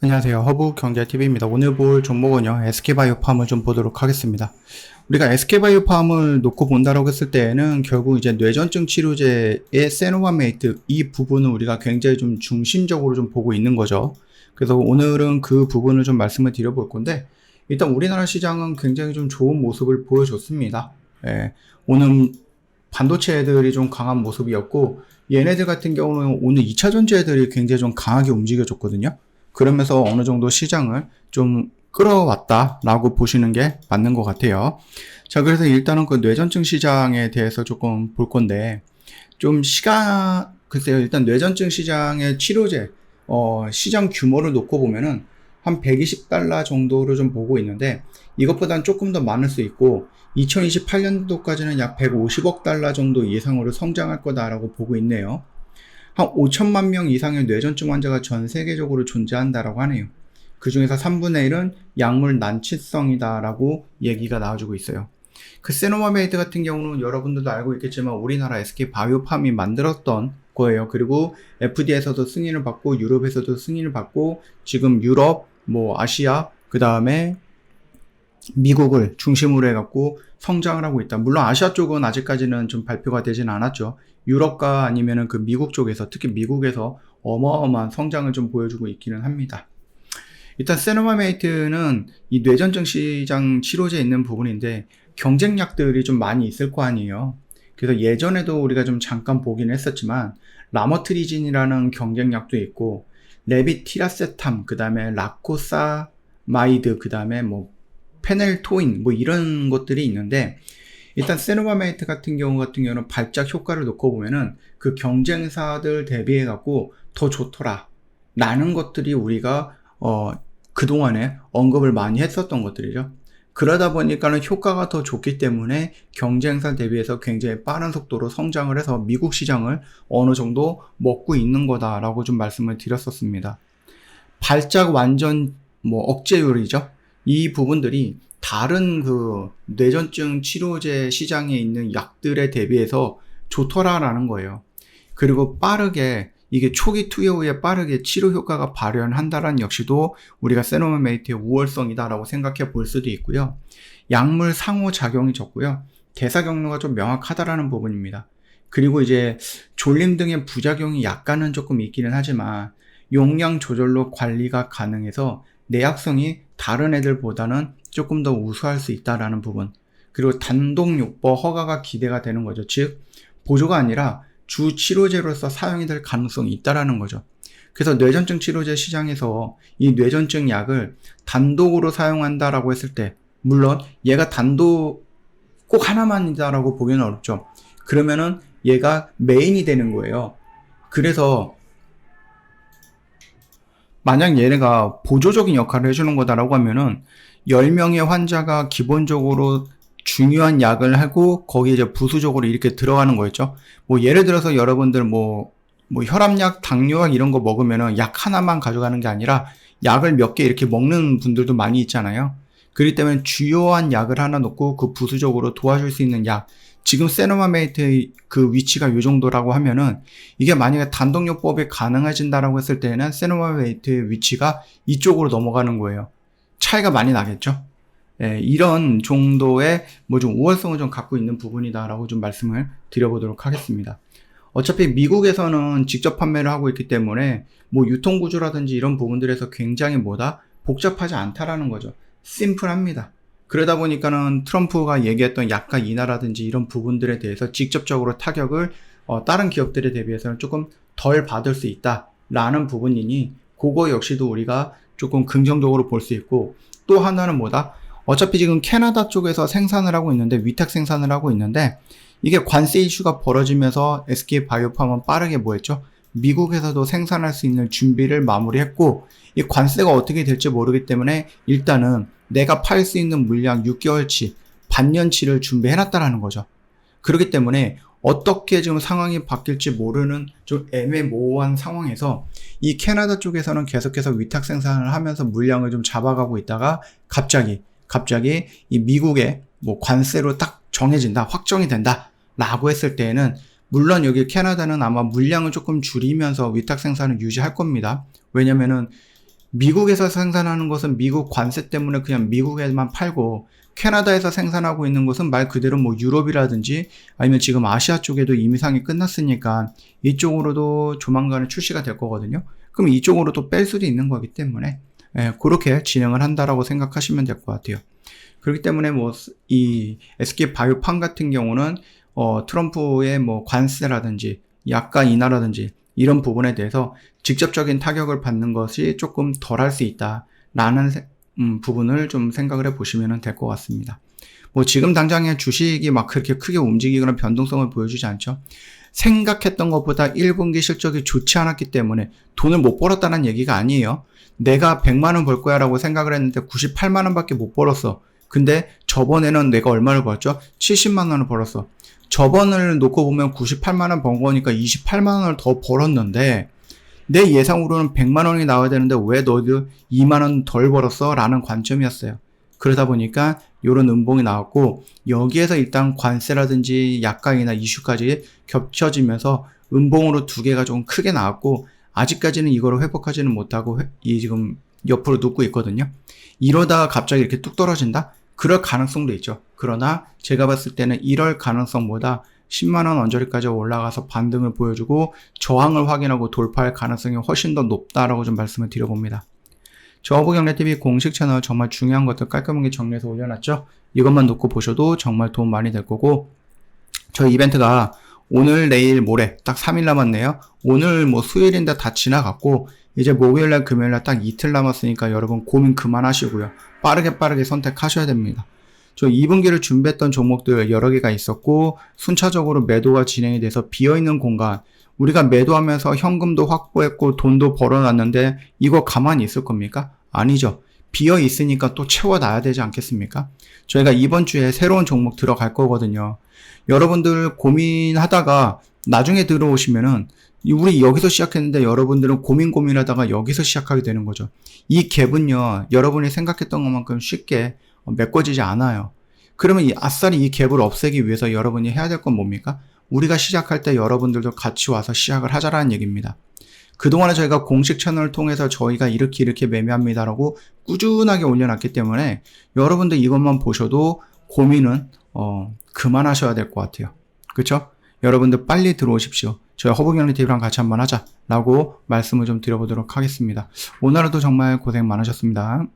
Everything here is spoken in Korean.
안녕하세요. 허브경제TV입니다. 오늘 볼 종목은요, SK바이오팜을 좀 보도록 하겠습니다. 우리가 SK바이오팜을 놓고 본다라고 했을 때에는 결국 이제 뇌전증 치료제의 세노바메이트 이 부분을 우리가 굉장히 좀 중심적으로 좀 보고 있는 거죠. 그래서 오늘은 그 부분을 좀 말씀을 드려볼 건데, 일단 우리나라 시장은 굉장히 좀 좋은 모습을 보여줬습니다. 오늘 반도체 애들이 좀 강한 모습이었고, 얘네들 같은 경우는 오늘 2차전지 애들이 굉장히 좀 강하게 움직여줬거든요. 그러면서 어느 정도 시장을 좀 끌어왔다라고 보시는 게 맞는 것 같아요. 자, 그래서 일단은 그 뇌전증 시장에 대해서 조금 볼 건데, 글쎄요, 일단 뇌전증 시장의 치료제, 시장 규모를 놓고 보면은 한 120달러 정도로 좀 보고 있는데, 이것보다는 조금 더 많을 수 있고, 2028년도까지는 약 150억 달러 정도 이상으로 성장할 거다라고 보고 있네요. 한 5천만 명 이상의 뇌전증 환자가 전 세계적으로 존재한다라고 하네요. 그 중에서 3분의 1은 약물 난치성이다라고 얘기가 나와주고 있어요. 그 세노바메이드 같은 경우는 여러분들도 알고 있겠지만 우리나라 SK바이오팜이 만들었던 거예요. 그리고 FDA에서도 승인을 받고 유럽에서도 승인을 받고 지금 유럽, 아시아, 그 다음에 미국을 중심으로 해갖고 성장을 하고 있다. 물론 아시아 쪽은 아직까지는 좀 발표가 되진 않았죠. 유럽과 아니면은 그 미국 쪽에서, 특히 미국에서 어마어마한 성장을 좀 보여주고 있기는 합니다. 일단 세노바메이트는 이 뇌전증 시장 치료제에 있는 부분인데 경쟁약들이 좀 많이 있을 거 아니에요. 그래서 예전에도 우리가 좀 잠깐 보긴 했었지만 라모트리진이라는 경쟁약도 있고 레비티라세탐, 그 다음에 라코사마이드, 그 다음에 페넬토인 이런 것들이 있는데 일단 세노바메이트 같은 경우는 발작 효과를 놓고 보면은 그 경쟁사들 대비해 갖고 더 좋더라 라는 것들이 우리가 그동안에 언급을 많이 했었던 것들이죠. 그러다 보니까는 효과가 더 좋기 때문에 경쟁사 대비해서 굉장히 빠른 속도로 성장을 해서 미국 시장을 어느 정도 먹고 있는 거다라고 좀 말씀을 드렸었습니다. 발작 완전 억제율이죠. 이 부분들이 다른 그 뇌전증 치료제 시장에 있는 약들에 대비해서 좋더라라는 거예요. 그리고 빠르게 이게 초기 투여 후에 빠르게 치료 효과가 발현한다라는 역시도 우리가 세노바메이트의 우월성이다라고 생각해 볼 수도 있고요. 약물 상호작용이 적고요. 대사 경로가 좀 명확하다라는 부분입니다. 그리고 이제 졸림 등의 부작용이 약간은 조금 있기는 하지만 용량 조절로 관리가 가능해서 내약성이 다른 애들보다는 조금 더 우수할 수 있다라는 부분. 그리고 단독요법 허가가 기대가 되는 거죠. 즉 보조가 아니라 주 치료제로서 사용이 될 가능성이 있다라는 거죠. 그래서 뇌전증 치료제 시장에서 이 뇌전증 약을 단독으로 사용한다라고 했을 때, 물론 얘가 단독 꼭 하나만이다라고 보기는 어렵죠. 그러면은 얘가 메인이 되는 거예요. 그래서 만약 얘네가 보조적인 역할을 해주는 거다라고 하면은 10명의 환자가 기본적으로 중요한 약을 하고 거기에 이제 부수적으로 이렇게 들어가는 거였죠. 예를 들어서 여러분들 혈압약, 당뇨약 이런 거 먹으면은 약 하나만 가져가는 게 아니라 약을 몇 개 이렇게 먹는 분들도 많이 있잖아요. 그렇기 때문에 주요한 약을 하나 놓고 그 부수적으로 도와줄 수 있는 약, 지금 세노바메이트의 그 위치가 이 정도라고 하면은 이게 만약에 단독요법이 가능해진다라고 했을 때는 세노바메이트의 위치가 이쪽으로 넘어가는 거예요. 차이가 많이 나겠죠. 이런 정도의 좀 우월성을 좀 갖고 있는 부분이다라고 좀 말씀을 드려보도록 하겠습니다. 어차피 미국에서는 직접 판매를 하고 있기 때문에 유통구조라든지 이런 부분들에서 굉장히 복잡하지 않다라는 거죠. 심플합니다. 그러다 보니까는 트럼프가 얘기했던 약가 인하라든지 이런 부분들에 대해서 직접적으로 타격을 다른 기업들에 대비해서는 조금 덜 받을 수 있다라는 부분이니 그거 역시도 우리가 조금 긍정적으로 볼 수 있고, 또 하나는 어차피 지금 캐나다 쪽에서 생산을 하고 있는데, 위탁 생산을 하고 있는데, 이게 관세 이슈가 벌어지면서 SK바이오팜은 빠르게 했죠? 미국에서도 생산할 수 있는 준비를 마무리했고, 이 관세가 어떻게 될지 모르기 때문에 일단은 내가 팔 수 있는 물량 6개월치, 반년치를 준비해놨다라는 거죠. 그렇기 때문에 어떻게 지금 상황이 바뀔지 모르는 좀 애매모호한 상황에서 이 캐나다 쪽에서는 계속해서 위탁 생산을 하면서 물량을 좀 잡아가고 있다가 갑자기 이 미국의 관세로 딱 정해진다, 확정이 된다 라고 했을 때에는, 물론 여기 캐나다는 아마 물량을 조금 줄이면서 위탁 생산을 유지할 겁니다. 왜냐면은 미국에서 생산하는 것은 미국 관세 때문에 그냥 미국에만 팔고, 캐나다에서 생산하고 있는 것은 말 그대로 뭐 유럽이라든지 아니면 지금 아시아 쪽에도 임상이 끝났으니까 이쪽으로도 조만간에 출시가 될 거거든요. 그럼 이쪽으로 또 뺄 수도 있는 거기 때문에 그렇게 진행을 한다라고 생각하시면 될 것 같아요. 그렇기 때문에 뭐 이 SK 바이오팜 같은 경우는 트럼프의 뭐 관세라든지 약가 인하라든지 이런 부분에 대해서 직접적인 타격을 받는 것이 조금 덜 할 수 있다라는 부분을 좀 생각을 해 보시면 될 것 같습니다. 뭐 지금 당장의 주식이 막 그렇게 크게 움직이거나 변동성을 보여주지 않죠. 생각했던 것보다 1분기 실적이 좋지 않았기 때문에 돈을 못 벌었다는 얘기가 아니에요. 내가 100만 원 벌 거야 라고 생각을 했는데 98만 원밖에 못 벌었어. 근데 저번에는 내가 얼마를 벌었죠? 70만 원을 벌었어. 저번을 놓고 보면 98만 원 번 거니까 28만 원을 더 벌었는데 내 예상으로는 100만 원이 나와야 되는데 왜 너도 2만 원 덜 벌었어? 라는 관점이었어요. 그러다 보니까 이런 음봉이 나왔고, 여기에서 일단 관세라든지 약가이나 이슈까지 겹쳐지면서 음봉으로 두 개가 좀 크게 나왔고, 아직까지는 이거를 회복하지는 못하고 지금 옆으로 눕고 있거든요. 이러다가 갑자기 이렇게 뚝 떨어진다? 그럴 가능성도 있죠. 그러나 제가 봤을 때는 이럴 가능성보다 10만원 언저리까지 올라가서 반등을 보여주고 저항을 확인하고 돌파할 가능성이 훨씬 더 높다라고 좀 말씀을 드려봅니다. 저허브경제TV 공식 채널 정말 중요한 것들 깔끔하게 정리해서 올려놨죠. 이것만 놓고 보셔도 정말 도움 많이 될 거고, 저희 이벤트가 오늘 내일 모레 딱 3일 남았네요. 오늘 뭐 수요일인데 다 지나갔고 이제 목요일날 금요일날 딱 이틀 남았으니까 여러분 고민 그만하시고요. 빠르게 선택하셔야 됩니다. 저 2분기를 준비했던 종목들 여러 개가 있었고, 순차적으로 매도가 진행이 돼서 비어있는 공간, 우리가 매도하면서 현금도 확보했고 돈도 벌어놨는데 이거 가만히 있을 겁니까? 아니죠. 비어 있으니까 또 채워놔야 되지 않겠습니까? 저희가 이번 주에 새로운 종목 들어갈 거거든요. 여러분들 고민하다가 나중에 들어오시면은 우리 여기서 시작했는데 여러분들은 고민하다가 여기서 시작하게 되는 거죠. 이 갭은요, 여러분이 생각했던 것만큼 쉽게 메꿔지지 않아요. 그러면 아싸리 이 갭을 없애기 위해서 여러분이 해야 될 건 뭡니까? 우리가 시작할 때 여러분들도 같이 와서 시작을 하자라는 얘기입니다. 그동안에 저희가 공식 채널을 통해서 저희가 이렇게 매매합니다라고 꾸준하게 올려놨기 때문에 여러분들 이것만 보셔도 고민은 그만하셔야 될 것 같아요. 그렇죠? 여러분들 빨리 들어오십시오. 저희 허브경제TV랑 같이 한번 하자라고 말씀을 좀 드려보도록 하겠습니다. 오늘 하루도 정말 고생 많으셨습니다.